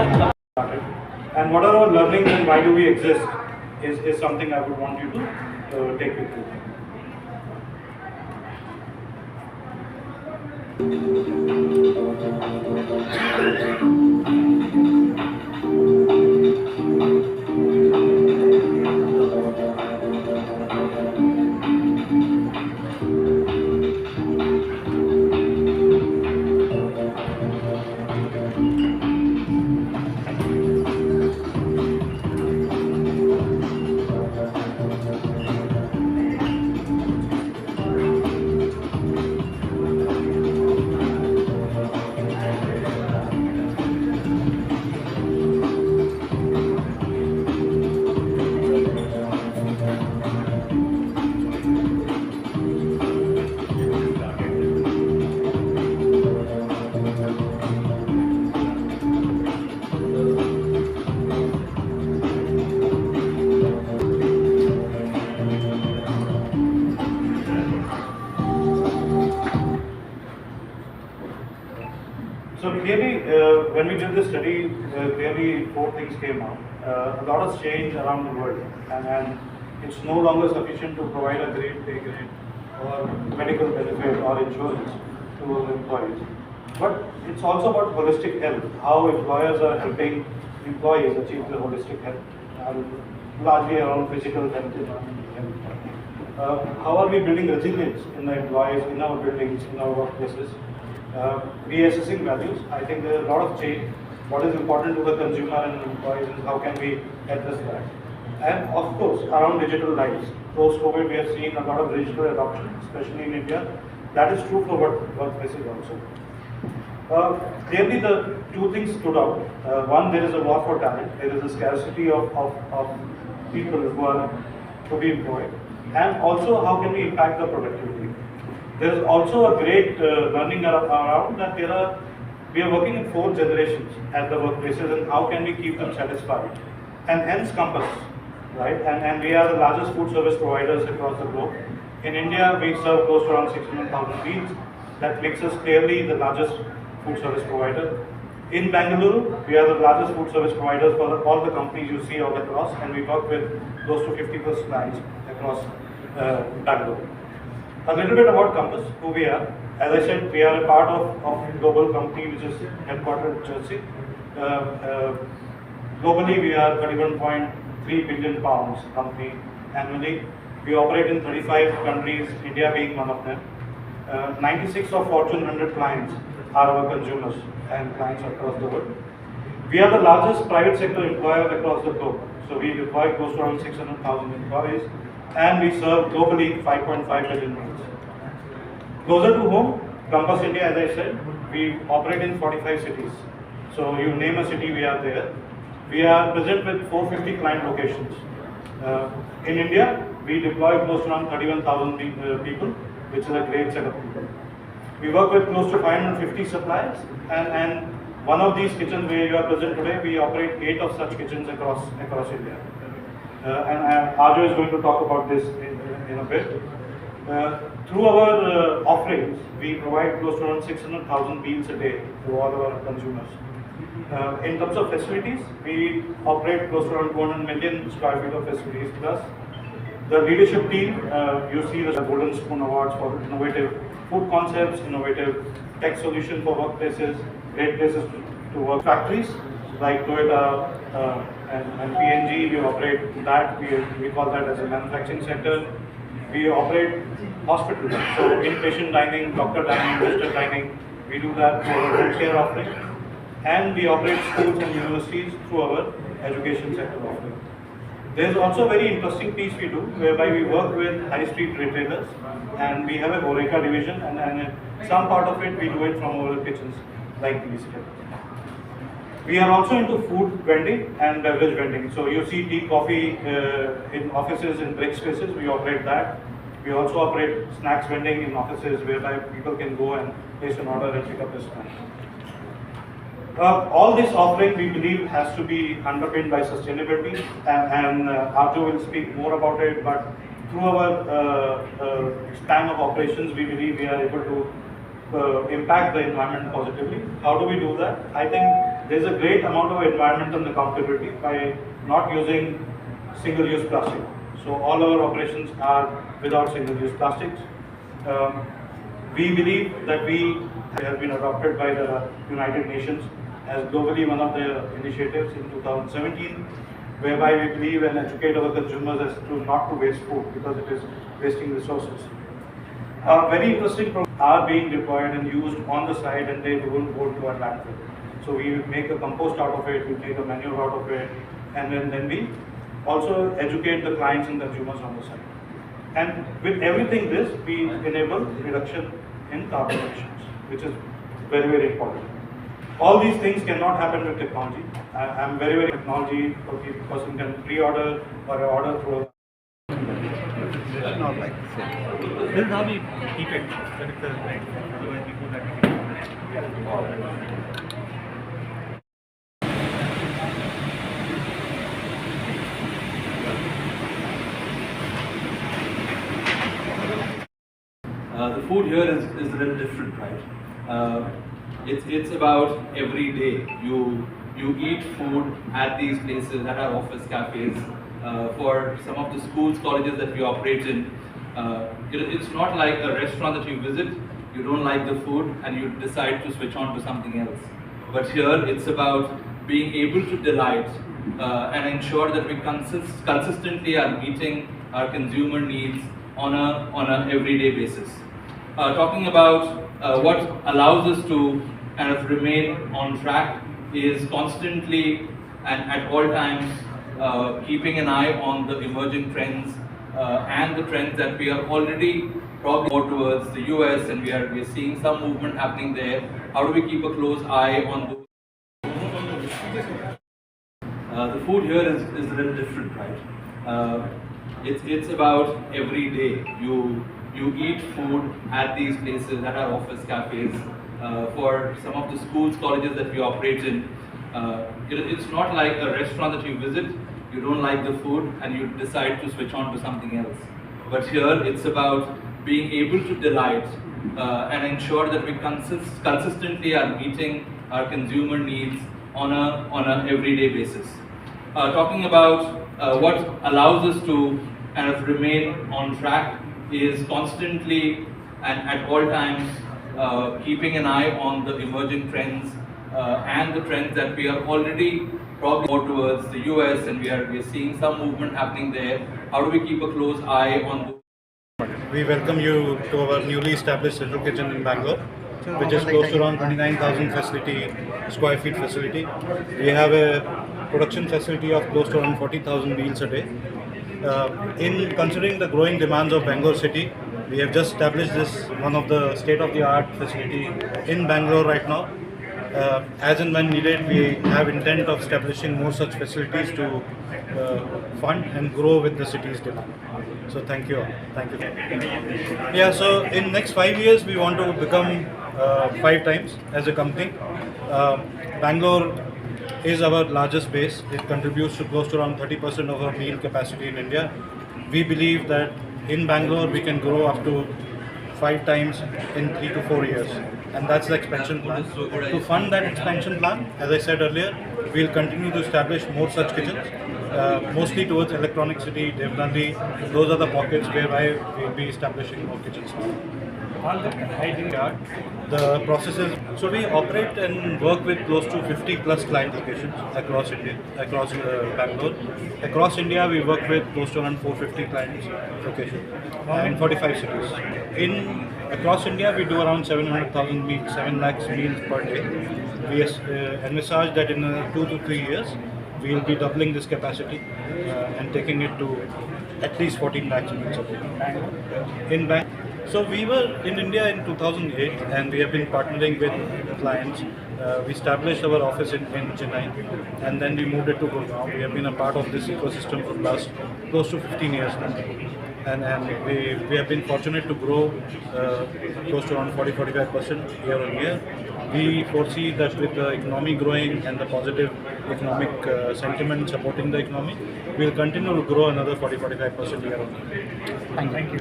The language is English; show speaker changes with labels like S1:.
S1: And what are our learnings and why do we exist is something I would want you to take with you. So clearly, when we did this study, clearly four things came out. A lot has changed around the world, and it's no longer sufficient to provide a great pay grade or medical benefit or insurance to our employees. But it's also about holistic health, how employers are helping employees achieve the holistic health, largely around physical health, environmental health. How are we building resilience in the employees, in our buildings, in our workplaces? Reassessing values. I think there is a lot of change. What is important to the consumer and employees is how can we address that. And of course, around digital lives. Post-COVID, we have seen a lot of digital adoption, especially in India. That is true for workplaces also. Clearly, the two things stood out. One, there is a war for talent. There is a scarcity of people who are to be employed. And also, how can we impact the productivity? There is also a great learning around that we are working in 4 generations at the workplaces, and how can we keep them satisfied? And hence Compass, right? And we are the largest food service providers across the globe. In India, we serve close to around 600,000 meals. That makes us clearly the largest food service provider. In Bengaluru, we are the largest food service providers for all the companies you see all across, and we work with close to 50+ clients across Bengaluru. A little bit about Compass, who we are. As I said, we are a part of a global company which is headquartered in Jersey. Globally, we are 31.3 billion pounds company annually. We operate in 35 countries, India being one of them. 96 of Fortune 100 clients are our consumers and clients across the world. We are the largest private sector employer across the globe. So we employ close to around 600,000 employees, and we serve globally 5.5 billion meals. Closer to home, Compass India, as I said, we operate in 45 cities. So you name a city, we are there. We are present with 450 client locations. In India, we deploy close to around 31,000 people, which is a great set of people. We work with close to 550 suppliers, and one of these kitchens where you are present today, we operate 8 of such kitchens across India. And Arjo is going to talk about this in a bit. Through our offerings, we provide close to around 600,000 meals a day to all our consumers. In terms of facilities, we operate close to around 200 million square feet of facilities plus. The leadership team, you see the Golden Spoon Awards for innovative food concepts, innovative tech solution for workplaces, great places to work. Factories like Toyota and PNG, we operate that, we call that as a manufacturing sector. We operate hospitals, so inpatient dining, doctor dining, visitor dining, we do that for our healthcare offering. And we operate schools and universities through our education sector offering. There's also a very interesting piece we do, whereby we work with high street retailers, and we have a Horeca division, and some part of it we do it from our kitchens, like these here. We are also into food vending and beverage vending. So you see tea, coffee in offices, in break spaces, we operate that. We also operate snacks vending in offices, whereby people can go and place an order and pick up a snack. All this offering, we believe, has to be underpinned by sustainability, and Arjo will speak more about it, but through our span of operations, we believe we are able to impact the environment positively. How do we do that? I think there's a great amount of environmental accountability by not using single-use plastic. So all our operations are without single-use plastics. We believe that we have been adopted by the United Nations as globally one of the initiatives in 2017, whereby we believe and educate our consumers as to not to waste food because it is wasting resources. Very interesting programs are being deployed and used on the site, and they will go to our landfill. So we make a compost out of it, we make a manure out of it, and then we also educate the clients and consumers on the site. And with everything this, we enable reduction in carbon emissions, which is very, very important. All these things cannot happen with technology. I'm very technology. Okay, person can pre-order or order through.
S2: Not like the same.
S3: This is how we keep it. That is the right. Otherwise, we do that.
S2: The food here is a little different, right? It's about every day. You eat food at these places, at our office cafes. For some of the schools, colleges that we operate in, it's not like a restaurant that you visit, you don't like the food and you decide to switch on to something else. But here it's about being able to delight and ensure that we consistently are meeting our consumer needs on a everyday basis. Talking about what allows us to kind of remain on track is constantly and at all times keeping an eye on the emerging trends and the trends that we are already probably more towards the US, and we are seeing some movement happening there. How do we keep a close eye on those? The food here is a little different, right? It's about every day. You eat food at these places, at our office cafes. For some of the schools, colleges that we operate in, it's not like a restaurant that you visit, you don't like the food and you decide to switch on to something else. But here it's about being able to delight and ensure that we consistently are meeting our consumer needs on a everyday basis. Talking about what allows us to kind of remain on track is constantly and at all times keeping an eye on the emerging trends and the trends that we are already probably more towards the US, and we are seeing some movement happening there. How do we keep a close eye on those?
S1: We welcome you to our newly established central kitchen in Bangalore, which is close to around 29,000 square feet facility. We have a production facility of close to around 40,000 meals a day. In considering the growing demands of Bangalore city, we have just established this one of the state-of-the-art facility in Bangalore right now. As and when needed, we have intent of establishing more such facilities to fund and grow with the city's demand. So thank you all. Thank you. Yeah, so in next 5 years, we want to become 5 times as a company. Bangalore is our largest base. It contributes to close to around 30% of our meal capacity in India. We believe that in Bangalore, we can grow up to 5 times in 3 to 4 years. And that's the expansion plan. To fund that expansion plan, as I said earlier, we'll continue to establish more such kitchens, mostly towards Electronic City, Devnandi. Those are the pockets where we'll be establishing more kitchens. The processes, so we operate and work with close to 50 plus client locations across India, across Bangalore. Across India, we work with close to around 450 clients locations in 45 cities. Across India, we do around 700,000 meals, 7 lakhs meals per day. We envisage that in 2 to 3 years, we will be doubling this capacity and taking it to at least 14 lakhs meals a day. So we were in India in 2008, and we have been partnering with clients. We established our office in Chennai, and then we moved it to Gurgaon. We have been a part of this ecosystem for the last close to 15 years now. And we have been fortunate to grow close to around 40-45% year on year. We foresee that with the economy growing and the positive economic sentiment supporting the economy, we will continue to grow another 40-45% year on year.
S3: Thank you.